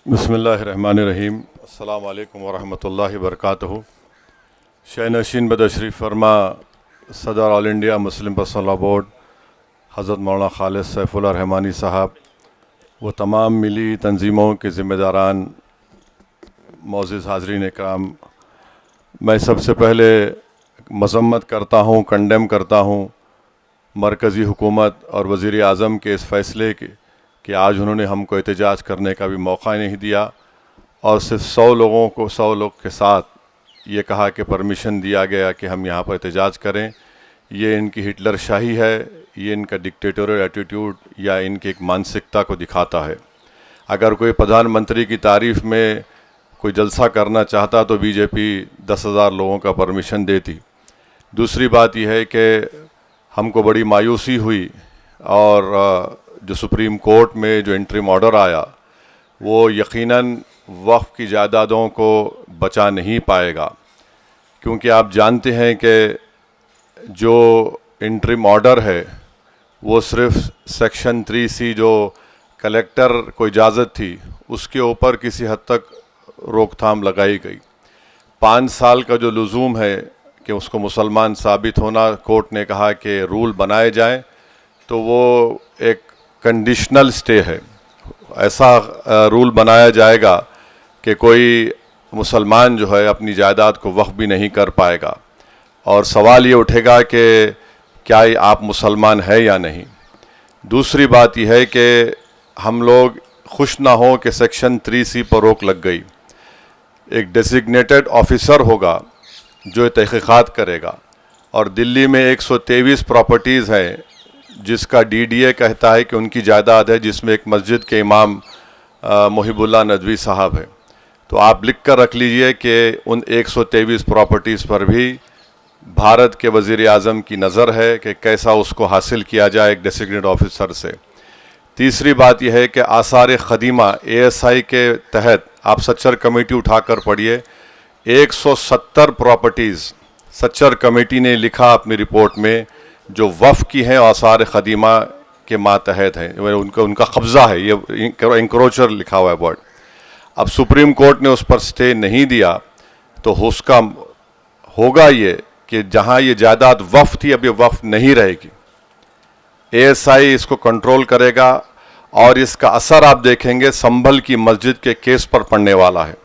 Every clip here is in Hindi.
बिस्मिल्लाहिर्रहमानिर्रहीम। अस्सलामु अलैकुम वरहमतुल्लाहि वबरकातुहू। शहनशीन बतशरीफ़ फरमा सदर all India Muslim personal law board हज़रत मौलाना खालिद सैफुल्लाह रहमानी साहब, व तमाम मिली तंजीमों के ज़िम्मेदारान, मोअज़्ज़िज़ हाज़रीन इकराम, मैं सबसे पहले मज़म्मत करता हूँ, कंडेम करता हूँ मरकज़ी हुकूमत और वज़ीर आज़म के इस फ़ैसले के कि आज उन्होंने हमको एहतजाज करने का भी मौका नहीं दिया और सिर्फ 100 लोग के साथ ये कहा कि परमिशन दिया गया कि हम यहाँ पर एहतजाज करें। ये इनकी हिटलर शाही है, ये इनका डिक्टेटोरियल एटीट्यूड या इनकी एक मानसिकता को दिखाता है। अगर कोई प्रधानमंत्री की तारीफ़ में कोई जलसा करना चाहता तो बीजेपी 10,000 लोगों का परमिशन देती। दूसरी बात यह है कि हमको बड़ी मायूसी हुई और जो सुप्रीम कोर्ट में जो इंटरिम ऑर्डर आया वो यकीनन वक्फ़ की जायदादों को बचा नहीं पाएगा, क्योंकि आप जानते हैं कि जो इंटरिम ऑर्डर है वो सिर्फ सेक्शन 3C जो कलेक्टर को इजाज़त थी उसके ऊपर किसी हद तक रोकथाम लगाई गई। 5 साल का जो लुज़ूम है कि उसको मुसलमान साबित होना, कोर्ट ने कहा कि रूल बनाए जाएं, तो वो एक कंडीशनल स्टे है। ऐसा रूल बनाया जाएगा कि कोई मुसलमान जो है अपनी जायदाद को वक्फ भी नहीं कर पाएगा और सवाल ये उठेगा कि क्या आप मुसलमान है या नहीं। दूसरी बात यह है कि हम लोग खुश ना हों कि सेक्शन 3C पर रोक लग गई। एक डेजिग्नेटेड ऑफिसर होगा जो तहक़ीक़ात करेगा और दिल्ली में 123 प्रॉपर्टीज़ हैं जिसका DDA कहता है कि उनकी जायदाद है, जिसमें एक मस्जिद के इमाम मुहिबुल्लाह नदवी साहब है। तो आप लिख कर रख लीजिए कि उन 123 प्रॉपर्टीज़ पर भी भारत के वज़ीर आज़म की नज़र है कि कैसा उसको हासिल किया जाए एक डेजिग्नेटेड ऑफिसर से। तीसरी बात यह है कि आसार ख़दीमा ASI के तहत आप सच्चर कमेटी उठाकर पढ़िए, 170 प्रॉपर्टीज़ सच्चर कमेटी ने लिखा अपनी रिपोर्ट में जो वफ़ की हैं आसार ख़दीमा के मातहत हैं, उनका कब्ज़ा है, ये इंक्रोचर लिखा हुआ है वर्ड। अब सुप्रीम कोर्ट ने उस पर स्टे नहीं दिया तो उसका होगा ये कि जहाँ ये जायदाद वफ़ थी अब ये वफ़ नहीं रहेगी। ASI इसको कंट्रोल करेगा और इसका असर आप देखेंगे संभल की मस्जिद के केस पर पड़ने वाला है।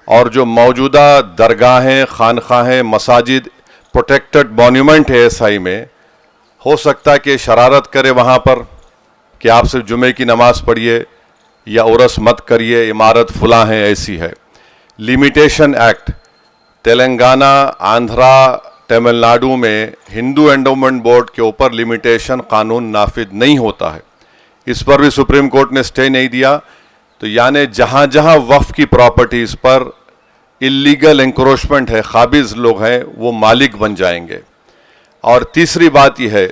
और जो मौजूदा दरगाहें, खानखाहें, मसाजिद प्रोटेक्टेड मॉन्यूमेंट है ASI में, हो सकता है कि शरारत करे वहाँ पर कि आप सिर्फ जुमे की नमाज़ पढ़िए या उरस मत करिए, इमारत फुला है, ऐसी है। लिमिटेशन एक्ट तेलंगाना, आंध्रा, तमिलनाडु में हिंदू एंडोमेंट बोर्ड के ऊपर लिमिटेशन कानून नाफिज नहीं होता है, इस पर भी सुप्रीम कोर्ट ने स्टे नहीं दिया। तो यानी जहाँ जहाँ वफ़ की प्रॉपर्टीज़ पर इलीगल इंक्रोचमेंट है, काबिज़ लोग हैं, वो मालिक बन जाएंगे। और तीसरी बात यह है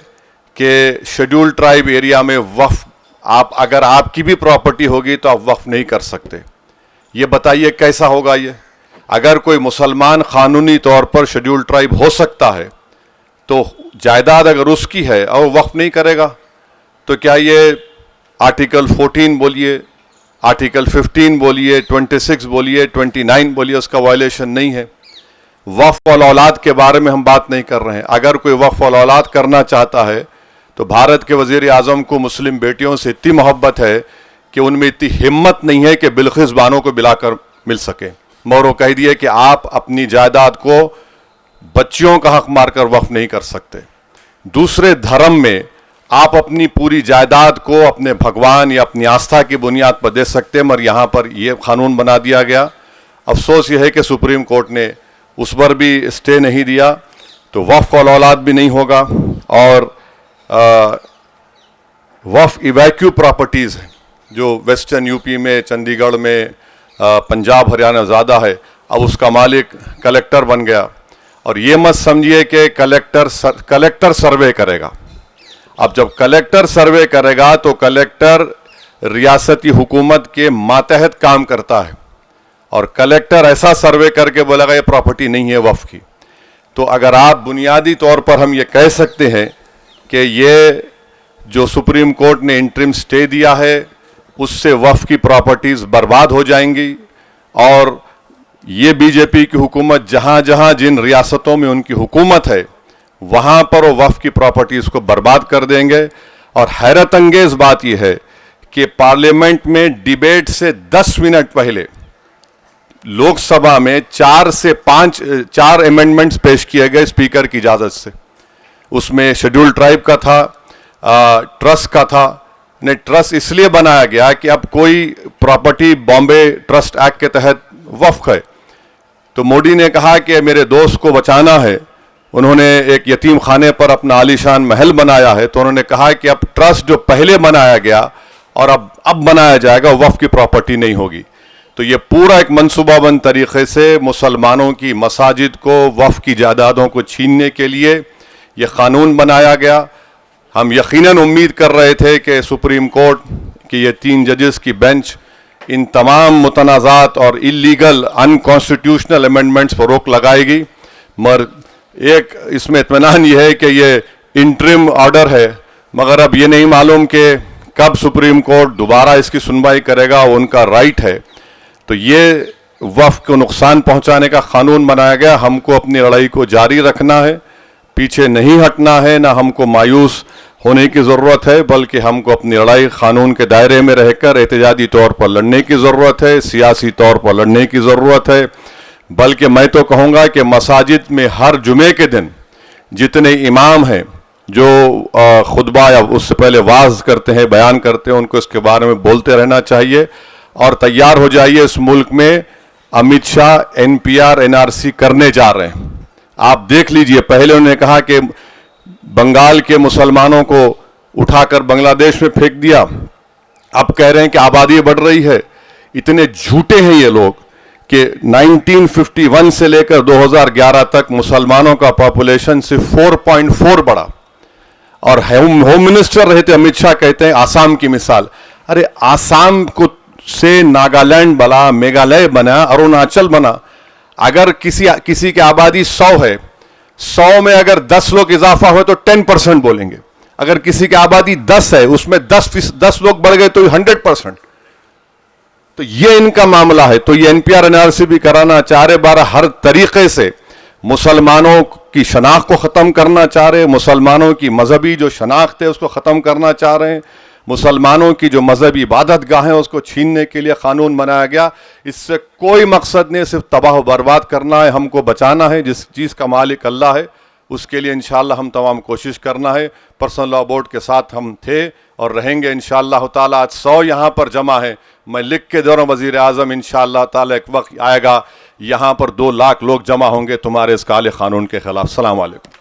कि शेड्यूल ट्राइब एरिया में वफ़ अगर आपकी भी प्रॉपर्टी होगी तो आप वफ़ नहीं कर सकते। ये बताइए कैसा होगा ये? अगर कोई मुसलमान क़ानूनी तौर पर शेड्यूल ट्राइब हो सकता है तो जायदाद अगर उसकी है और वफ़ नहीं करेगा तो क्या ये आर्टिकल 14 बोलिए, आर्टिकल 15 बोलिए, 26 बोलिए, 29 बोलिए, उसका वायलेशन नहीं है? वफ़ और औलाद के बारे में हम बात नहीं कर रहे हैं। अगर कोई वफ़ और औलाद करना चाहता है तो भारत के वज़ीर आज़म को मुस्लिम बेटियों से इतनी मोहब्बत है कि उनमें इतनी हिम्मत नहीं है कि बिल्किस बानो को बिलाकर मिल सके, मगर वो कह दिए कि आप अपनी जायदाद को बच्चियों का हक मारकर वफ़ नहीं कर सकते। दूसरे धर्म में आप अपनी पूरी जायदाद को अपने भगवान या अपनी आस्था की बुनियाद पर दे सकते हैं, मगर यहाँ पर यह कानून बना दिया गया। अफसोस यह है कि सुप्रीम कोर्ट ने उस पर भी स्टे नहीं दिया, तो वफ़ और औलाद भी नहीं होगा। और वफ़ इवैक्यू प्रॉपर्टीज़ हैं जो वेस्टर्न यूपी में, चंडीगढ़ में, पंजाब हरियाणा ज़्यादा है, अब उसका मालिक कलेक्टर बन गया। और ये मत समझिए कि कलेक्टर सर्वे करेगा। अब जब कलेक्टर सर्वे करेगा तो कलेक्टर रियासती हुकूमत के मातहत काम करता है और कलेक्टर ऐसा सर्वे करके बोलेगा ये प्रॉपर्टी नहीं है वफ़ की। तो अगर आप बुनियादी तौर पर हम ये कह सकते हैं कि ये जो सुप्रीम कोर्ट ने इंटरिम स्टे दिया है उससे वक्फ की प्रॉपर्टीज़ बर्बाद हो जाएंगी। और ये बीजेपी की हुकूमत जहाँ जहाँ जिन रियासतों में उनकी हुकूमत है वहाँ पर वो वक्फ की प्रॉपर्टीज़ को बर्बाद कर देंगे। और हैरत अंगेज़ बात यह है कि पार्लियामेंट में डिबेट से 10 मिनट पहले लोकसभा में 4 अमेंडमेंट्स पेश किए गए स्पीकर की इजाज़त से। उसमें शेड्यूल्ड ट्राइब का था, ट्रस्ट का था। ने ट्रस्ट इसलिए बनाया गया कि अब कोई प्रॉपर्टी बॉम्बे ट्रस्ट एक्ट के तहत वक्फ है, तो मोदी ने कहा कि मेरे दोस्त को बचाना है। उन्होंने एक यतीम खाने पर अपना आलीशान महल बनाया है, तो उन्होंने कहा कि अब ट्रस्ट जो पहले बनाया गया और अब बनाया जाएगा वक्फ की प्रॉपर्टी नहीं होगी। तो ये पूरा एक मनसूबाबंद तरीके से मुसलमानों की मसाजिद को, वक्फ की जायदादों को छीनने के लिए ये कानून बनाया गया। हम यकीनन उम्मीद कर रहे थे कि सुप्रीम कोर्ट की ये 3 जजेस की बेंच इन तमाम मुतनाज़ात और इलीगल अनकॉन्स्टिट्यूशनल अमेंडमेंट्स पर रोक लगाएगी, मगर एक इसमें इत्मीनान ये है कि ये इंटरिम ऑर्डर है, मगर अब ये नहीं मालूम कि कब सुप्रीम कोर्ट दोबारा इसकी सुनवाई करेगा, उनका राइट है। तो ये वक्फ को नुकसान पहुंचाने का कानून बनाया गया। हमको अपनी लड़ाई को जारी रखना है, पीछे नहीं हटना है, ना हमको मायूस होने की ज़रूरत है, बल्कि हमको अपनी लड़ाई कानून के दायरे में रहकर एहतजाजी तौर पर लड़ने की ज़रूरत है, सियासी तौर पर लड़ने की ज़रूरत है। बल्कि मैं तो कहूँगा कि मसाजिद में हर जुमे के दिन जितने इमाम हैं जो खुतबा या उससे पहले वाज करते हैं, बयान करते हैं, उनको इसके बारे में बोलते रहना चाहिए। और तैयार हो जाइए, इस मुल्क में अमित शाह NPR NRC करने जा रहे हैं। आप देख लीजिए, पहले उन्होंने कहा कि बंगाल के मुसलमानों को उठाकर बांग्लादेश में फेंक दिया, अब कह रहे हैं कि आबादी बढ़ रही है। इतने झूठे हैं ये लोग कि 1951 से लेकर 2011 तक मुसलमानों का पॉपुलेशन सिर्फ 4.4 बढ़ा। और होम मिनिस्टर रहे थे अमित शाह, कहते हैं आसाम की मिसाल। अरे आसाम को से नागालैंड बना, मेघालय बना, अरुणाचल बना। अगर किसी की आबादी 100 है, 100 में अगर 10 लोग इजाफा हुए तो 10% बोलेंगे। अगर किसी की आबादी 10 है, उसमें 10 लोग बढ़ गए तो 100%। तो ये इनका मामला है। तो ये NPR NRC भी कराना चाह रहे, 12 हर तरीके से मुसलमानों की शनाख्त को ख़त्म करना चाह रहे, मुसलमानों की मजहबी जो शनाख्त है उसको ख़त्म करना चाह रहे हैं, मुसलमानों की जो मजहबी इबादत गाहें उसको छीनने के लिए कानून बनाया गया। इससे कोई मकसद नहीं, सिर्फ तबाह बर्बाद करना है, हमको बचाना है। जिस चीज़ का मालिक अल्लाह है, उसके लिए इंशाअल्लाह हम तमाम कोशिश करना है। पर्सनल लॉ बोर्ड के साथ हम थे और रहेंगे इंशाअल्लाह ताला। आज 100 यहाँ पर जमा है, मैं लिख के दे रहा हूँ वज़ीर आज़म, इंशाअल्लाह ताला एक वक्त आएगा यहाँ पर 2 लाख लोग जमा होंगे तुम्हारे इस काले कानून के खिलाफ। अस्सलाम वालेकुम।